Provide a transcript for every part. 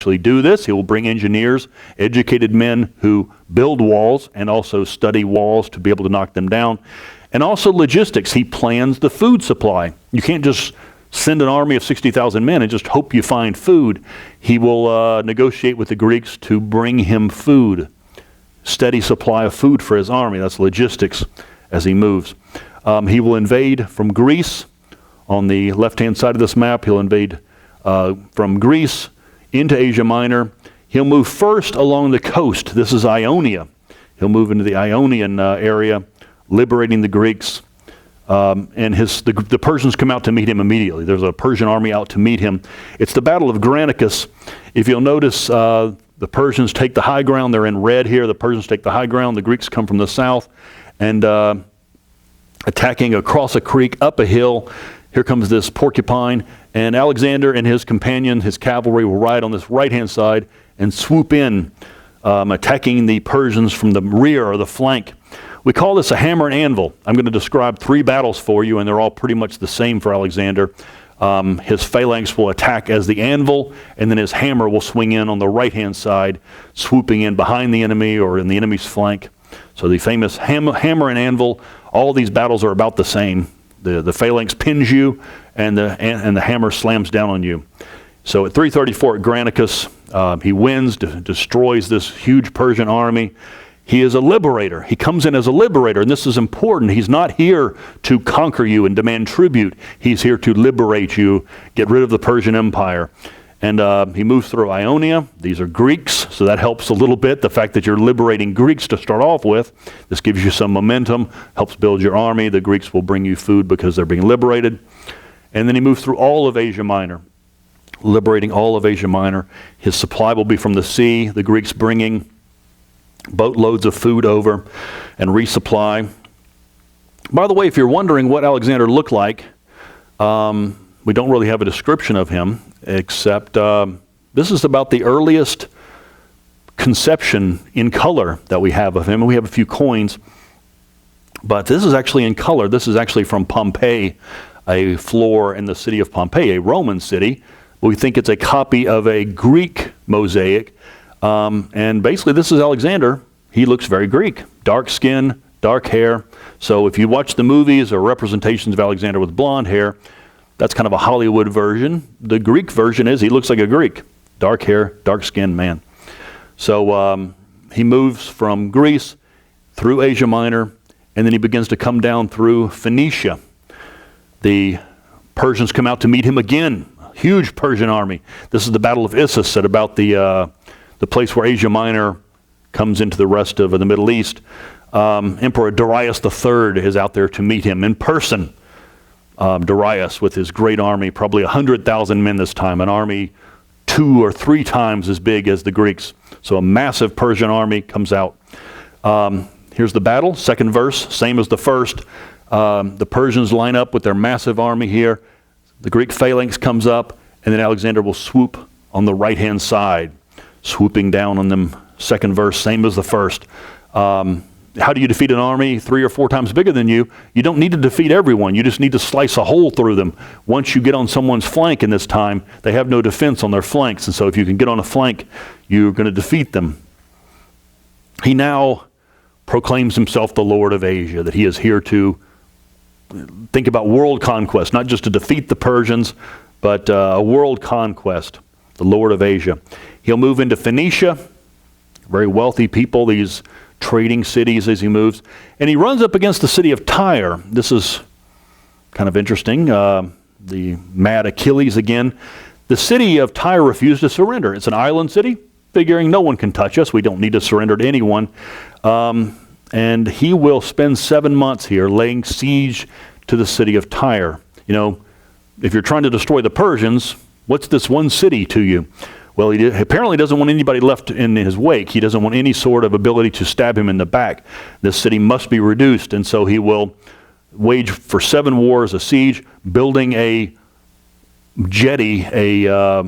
actually do this. He will bring engineers, educated men who build walls and also study walls to be able to knock them down. And also logistics. He plans the food supply. You can't just send an army of 60,000 men and just hope you find food. He will negotiate with the Greeks to bring him food. Steady supply of food for his army. That's logistics as he moves. He will invade from Greece. On the left-hand side of this map, he'll invade from Greece into Asia Minor. He'll move first along the coast. This is Ionia. He'll move into the Ionian area, liberating the Greeks. And the Persians come out to meet him immediately. There's a Persian army out to meet him. It's the Battle of Granicus. If you'll notice, the Persians take the high ground. They're in red here. The Persians take the high ground. The Greeks come from the south and attacking across a creek, up a hill. Here comes this porcupine, and Alexander and his companion, his cavalry, will ride on this right-hand side and swoop in, attacking the Persians from the rear or the flank. We call this a hammer and anvil. I'm going to describe 3 battles for you, and they're all pretty much the same for Alexander. His phalanx will attack as the anvil, and then his hammer will swing in on the right-hand side, swooping in behind the enemy or in the enemy's flank. So the famous hammer and anvil, all these battles are about the same. The phalanx pins you, and the hammer slams down on you. So at 334 at Granicus, he wins, destroys this huge Persian army. He is a liberator. He comes in as a liberator, and this is important. He's not here to conquer you and demand tribute. He's here to liberate you, get rid of the Persian Empire. And he moves through Ionia. These are Greeks, so that helps a little bit. The fact that you're liberating Greeks to start off with, this gives you some momentum, helps build your army. The Greeks will bring you food because they're being liberated. And then he moves through all of Asia Minor, liberating all of Asia Minor. His supply will be from the sea, the Greeks bringing boatloads of food over and resupply. By the way, if you're wondering what Alexander looked like, we don't really have a description of him, except this is about the earliest conception in color that we have of him. And we have a few coins, but this is actually in color. This is actually from Pompeii, a floor in the city of Pompeii, a Roman city. We think it's a copy of a Greek mosaic. And basically this is Alexander. He looks very Greek. Dark skin, dark hair. So if you watch the movies or representations of Alexander with blonde hair, that's kind of a Hollywood version. The Greek version is he looks like a Greek. Dark hair, dark-skinned man. So he moves from Greece through Asia Minor, and then he begins to come down through Phoenicia. The Persians come out to meet him again. Huge Persian army. This is the Battle of Issus at about the place where Asia Minor comes into the rest of the Middle East. Emperor Darius III is out there to meet him in person. Darius with his great army, probably 100,000 men this time, an army 2 or 3 times as big as the Greeks. So a massive Persian army comes out. Here's the battle, second verse, same as the first. The Persians line up with their massive army here. The Greek phalanx comes up, and then Alexander will swoop on the right-hand side, swooping down on them. Second verse, same as the first. How do you defeat an army 3 or 4 times bigger than you? You don't need to defeat everyone. You just need to slice a hole through them. Once you get on someone's flank in this time, they have no defense on their flanks. And so if you can get on a flank, you're going to defeat them. He now proclaims himself the Lord of Asia, that he is here to think about world conquest, not just to defeat the Persians, but a world conquest, the Lord of Asia. He'll move into Phoenicia, very wealthy people, these trading cities as he moves. And he runs up against the city of Tyre. This is kind of interesting. The mad Achilles again. The city of Tyre refused to surrender. It's an island city, figuring no one can touch us. We don't need to surrender to anyone. And he will spend 7 months here laying siege to the city of Tyre. You know, if you're trying to destroy the Persians, what's this one city to you? Well, he apparently doesn't want anybody left in his wake. He doesn't want any sort of ability to stab him in the back. This city must be reduced, and so he will wage for 7 wars a siege, building a jetty, a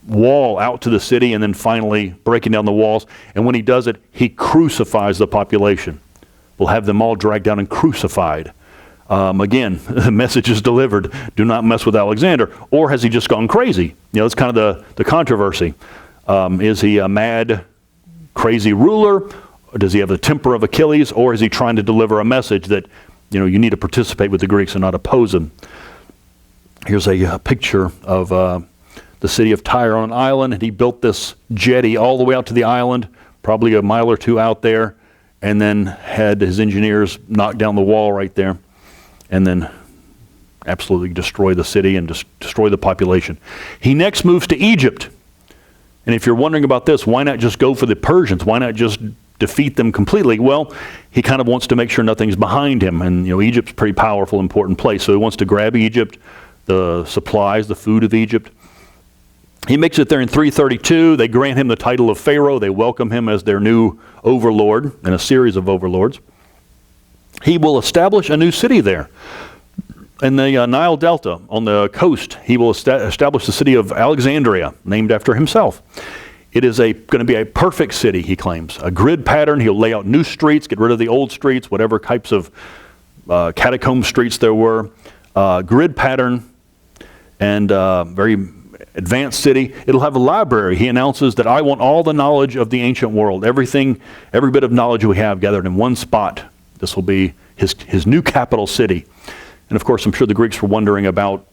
wall out to the city, and then finally breaking down the walls. And when he does it, he crucifies the population. We'll have them all dragged down and crucified. Again, the message is delivered. Do not mess with Alexander. Or has he just gone crazy? You know, it's kind of the controversy. Is he a mad, crazy ruler? Or does he have the temper of Achilles? Or is he trying to deliver a message that, you need to participate with the Greeks and not oppose them? Here's a picture of the city of Tyre on an island, and he built this jetty all the way out to the island, probably a mile or two out there, and then had his engineers knock down the wall right there, and then absolutely destroy the city and destroy the population. He next moves to Egypt. And if you're wondering about this, why not just go for the Persians? Why not just defeat them completely? Well, he kind of wants to make sure nothing's behind him. And Egypt's a pretty powerful, important place. So he wants to grab Egypt, the supplies, the food of Egypt. He makes it there in 332. They grant him the title of Pharaoh. They welcome him as their new overlord and a series of overlords. He will establish a new city there. In the Nile Delta, on the coast, he will establish the city of Alexandria, named after himself. It is going to be a perfect city, he claims. A grid pattern. He'll lay out new streets, get rid of the old streets, whatever types of catacomb streets there were. Grid pattern and very advanced city. It'll have a library. He announces that I want all the knowledge of the ancient world. Everything, every bit of knowledge we have gathered in one spot. This will be his new capital city. And of course, I'm sure the Greeks were wondering about,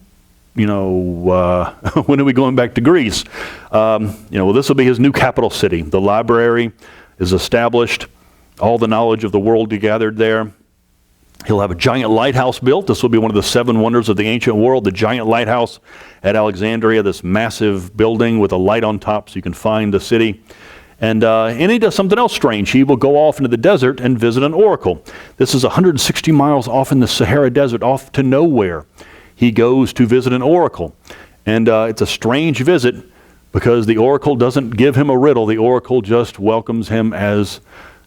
when are we going back to Greece? Well, this will be his new capital city. The library is established. All the knowledge of the world be gathered there. He'll have a giant lighthouse built. This will be one of the 7 wonders of the ancient world, the giant lighthouse at Alexandria, this massive building with a light on top so you can find the city. And he does something else strange. He will go off into the desert and visit an oracle. This is 160 miles off in the Sahara Desert, off to nowhere. He goes to visit an oracle. And it's a strange visit because the oracle doesn't give him a riddle. The oracle just welcomes him as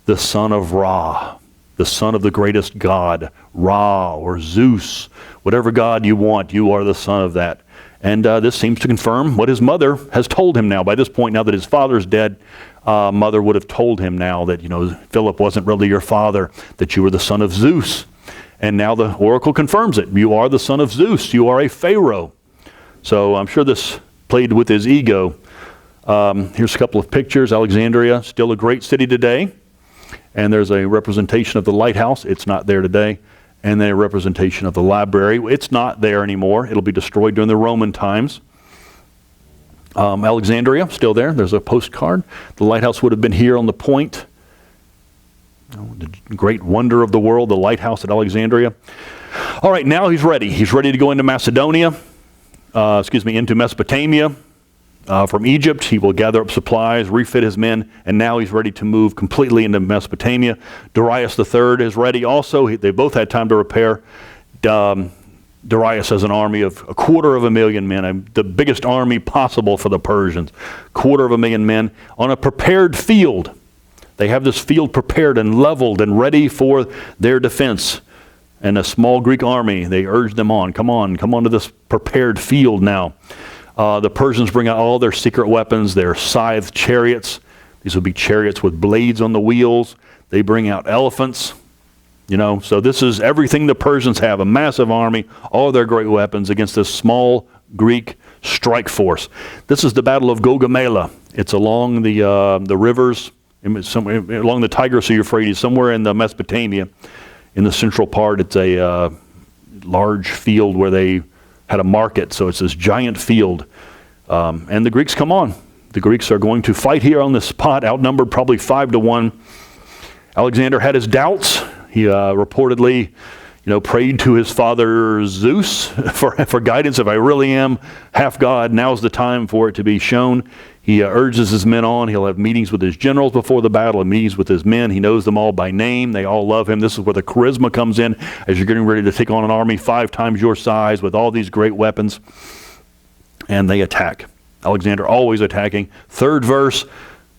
the son of Ra, the son of the greatest god, Ra or Zeus. Whatever god you want, you are the son of that. And this seems to confirm what his mother has told him now. By this point, now that his father's dead, mother would have told him now that, Philip wasn't really your father, that you were the son of Zeus. And now the oracle confirms it. You are the son of Zeus. You are a pharaoh. So I'm sure this played with his ego. Here's a couple of pictures. Alexandria, still a great city today. And there's a representation of the lighthouse. It's not there today. And then a representation of the library. It's not there anymore. It'll be destroyed during the Roman times. Alexandria, still there. There's a postcard. The lighthouse would have been here on the point. The great wonder of the world, the lighthouse at Alexandria. All right, now he's ready. He's ready to go into Macedonia, into Mesopotamia. From Egypt, he will gather up supplies, refit his men, and now he's ready to move completely into Mesopotamia. Darius III is ready also. They both had time to repair. Darius has an army of 250,000 men, the biggest army possible for the Persians. 250,000 men on a prepared field. They have this field prepared and leveled and ready for their defense. And a small Greek army, they urge them on. Come on to this prepared field now. The Persians bring out all their secret weapons, their scythe chariots. These will be chariots with blades on the wheels. They bring out elephants. So this is everything the Persians have, a massive army, all their great weapons against this small Greek strike force. This is the Battle of Gaugamela. It's along the rivers, along the Tigris or Euphrates, somewhere in the Mesopotamia. In the central part, it's a large field where they had a market, so it's this giant field. And the Greeks come on. The Greeks are going to fight here on this spot, outnumbered probably 5-1. Alexander had his doubts. He reportedly, prayed to his father Zeus for guidance. If I really am half God, now's the time for it to be shown. He urges his men on. He'll have meetings with his generals before the battle and meetings with his men. He knows them all by name. They all love him. This is where the charisma comes in as you're getting ready to take on an army 5 times your size with all these great weapons. And they attack. Alexander always attacking. 3rd verse,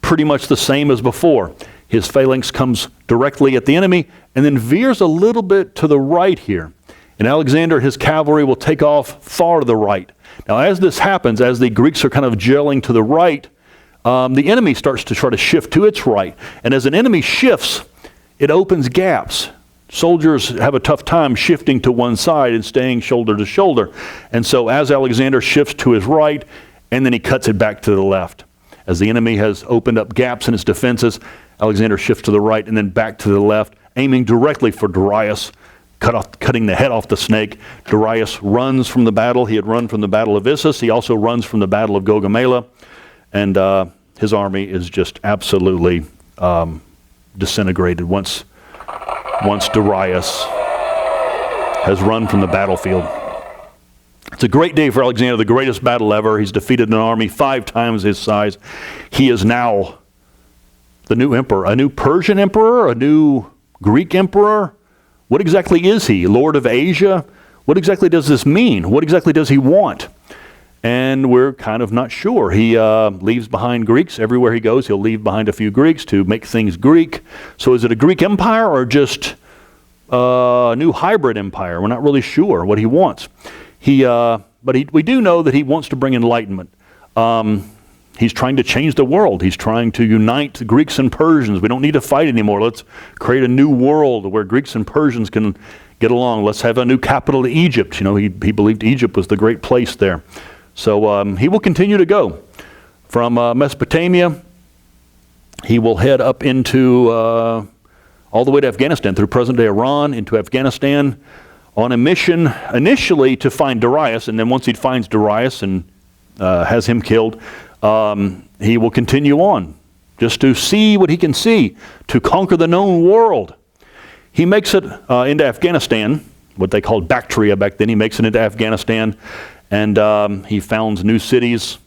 pretty much the same as before. His phalanx comes directly at the enemy and then veers a little bit to the right here. And Alexander, his cavalry will take off far to the right. Now, as this happens, as the Greeks are kind of gelling to the right, the enemy starts to try to shift to its right. And as an enemy shifts, it opens gaps. Soldiers have a tough time shifting to one side and staying shoulder to shoulder. And so as Alexander shifts to his right, and then he cuts it back to the left. As the enemy has opened up gaps in its defenses, Alexander shifts to the right and then back to the left, aiming directly for Darius, cutting the head off the snake. Darius runs from the battle. He had run from the battle of Issus. He also runs from the battle of Gaugamela. And his army is just absolutely disintegrated once Darius has run from the battlefield. It's a great day for Alexander, the greatest battle ever. He's defeated an army 5 times his size. He is now the new emperor, a new Persian emperor, a new Greek emperor. What exactly is he? Lord of Asia? What exactly does this mean? What exactly does he want? And we're kind of not sure. He leaves behind Greeks. Everywhere he goes, he'll leave behind a few Greeks to make things Greek. So is it a Greek empire or just a new hybrid empire? We're not really sure what he wants. We do know that he wants to bring enlightenment. He's trying to change the world. He's trying to unite Greeks and Persians. We don't need to fight anymore. Let's create a new world where Greeks and Persians can get along. Let's have a new capital to Egypt. You know, he believed Egypt was the great place there. So he will continue to go from Mesopotamia. He will head up into all the way to Afghanistan, through present-day Iran, into Afghanistan, on a mission initially to find Darius, and then once he finds Darius and has him killed, he will continue on just to see what he can see, to conquer the known world. He makes it into Afghanistan, what they called Bactria back then. He makes it into Afghanistan, and he founds new cities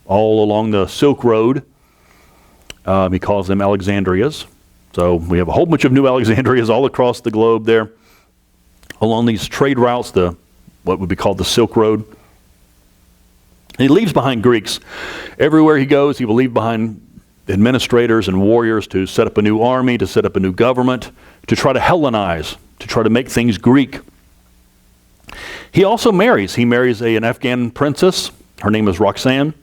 all along the Silk Road. He calls them Alexandrias. So we have a whole bunch of new Alexandrias all across the globe there, along these trade routes, what would be called the Silk Road. He leaves behind Greeks. Everywhere he goes, he will leave behind administrators and warriors to set up a new army, to set up a new government, to try to Hellenize, to try to make things Greek. He also marries. He marries an Afghan princess. Her name is Roxanne.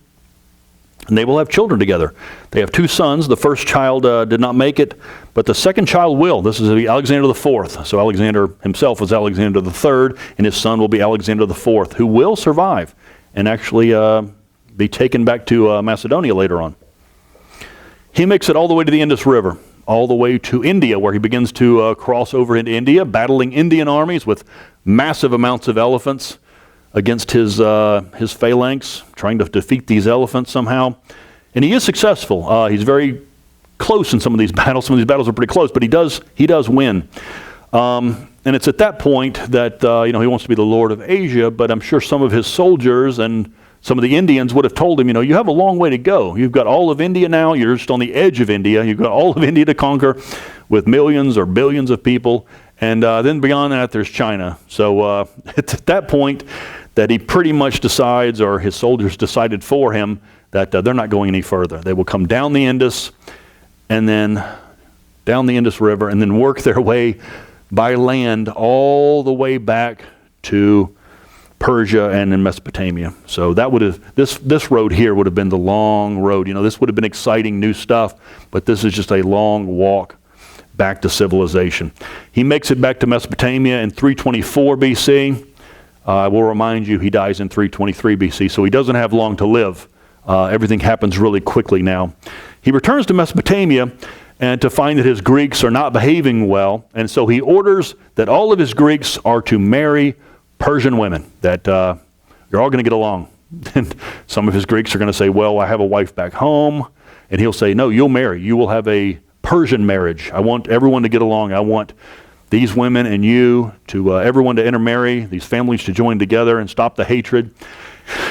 And they will have children together. They have 2 sons. The first child did not make it, but the second child will. This is Alexander IV. So Alexander himself was Alexander III, and his son will be Alexander IV, who will survive and actually be taken back to Macedonia later on. He makes it all the way to the Indus River, all the way to India, where he begins to cross over into India, battling Indian armies with massive amounts of elephants against his phalanx, trying to defeat these elephants somehow. And he is successful. He's very close in some of these battles. Some of these battles are pretty close, but he does win. And it's at that point that he wants to be the Lord of Asia, but I'm sure some of his soldiers and some of the Indians would have told him, you have a long way to go. You've got all of India now. You're just on the edge of India. You've got all of India to conquer with millions or billions of people. And then beyond that, there's China. So it's at that point that he pretty much decides, or his soldiers decided for him, that they're not going any further. They will come down the Indus, and then down the Indus River, and then work their way by land all the way back to Persia and in Mesopotamia. So that would have, this road here would have been the long road. This would have been exciting new stuff, but this is just a long walk back to civilization. He makes it back to Mesopotamia in 324 BC. I will remind you, he dies in 323 BC, so he doesn't have long to live. Everything happens really quickly now. He returns to Mesopotamia and to find that his Greeks are not behaving well, and so he orders that all of his Greeks are to marry Persian women, that you're all going to get along. And some of his Greeks are going to say, well, I have a wife back home, and he'll say, no, you'll marry. You will have a Persian marriage. I want everyone to get along. I want these women and you to everyone to intermarry, these families to join together and stop the hatred.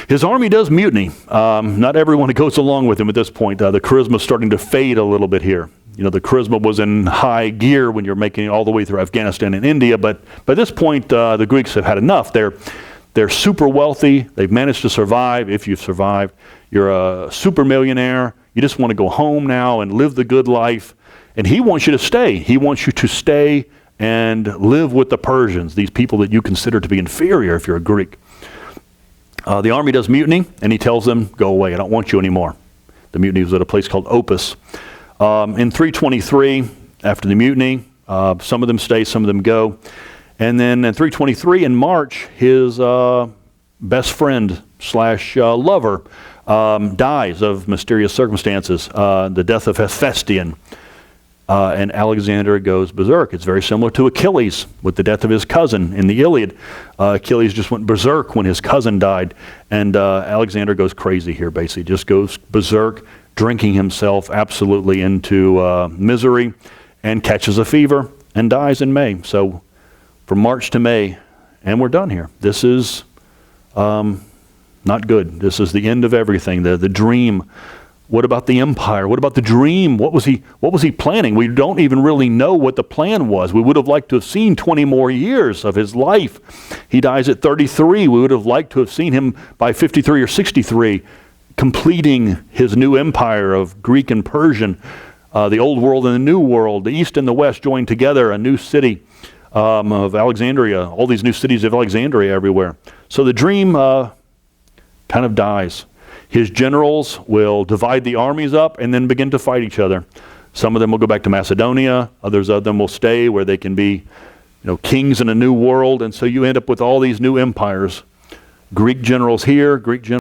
His army does mutiny. Not everyone goes along with him at this point. The charisma is starting to fade a little bit here. The charisma was in high gear when you're making it all the way through Afghanistan and India, but by this point, the Greeks have had enough. They're super wealthy. They've managed to survive. If you've survived, you're a super millionaire. You just want to go home now and live the good life. And he wants you to stay. He wants you to stay and live with the Persians, these people that you consider to be inferior if you're a Greek. The army does mutiny, and he tells them, go away, I don't want you anymore. The mutiny was at a place called Opus. In 323, after the mutiny, some of them stay, some of them go. And then in 323, in March, his best friend / lover, dies of mysterious circumstances. The death of Hephaestion. And Alexander goes berserk. It's very similar to Achilles with the death of his cousin in the Iliad. Achilles just went berserk when his cousin died. And Alexander goes crazy here, basically. Just goes berserk, drinking himself absolutely into misery, and catches a fever and dies in May. So from March to May, and we're done here. This is not good. This is the end of everything. The dream. What about the empire? What about the dream? What was he planning? We don't even really know what the plan was. We would have liked to have seen 20 more years of his life. He dies at 33. We would have liked to have seen him by 53 or 63, completing his new empire of Greek and Persian, the old world and the new world, the east and the west joined together, a new city of Alexandria, all these new cities of Alexandria everywhere. So the dream kind of dies. His generals will divide the armies up and then begin to fight each other. Some of them will go back to Macedonia. Others of them will stay where they can be, kings in a new world. And so you end up with all these new empires. Greek generals here, Greek generals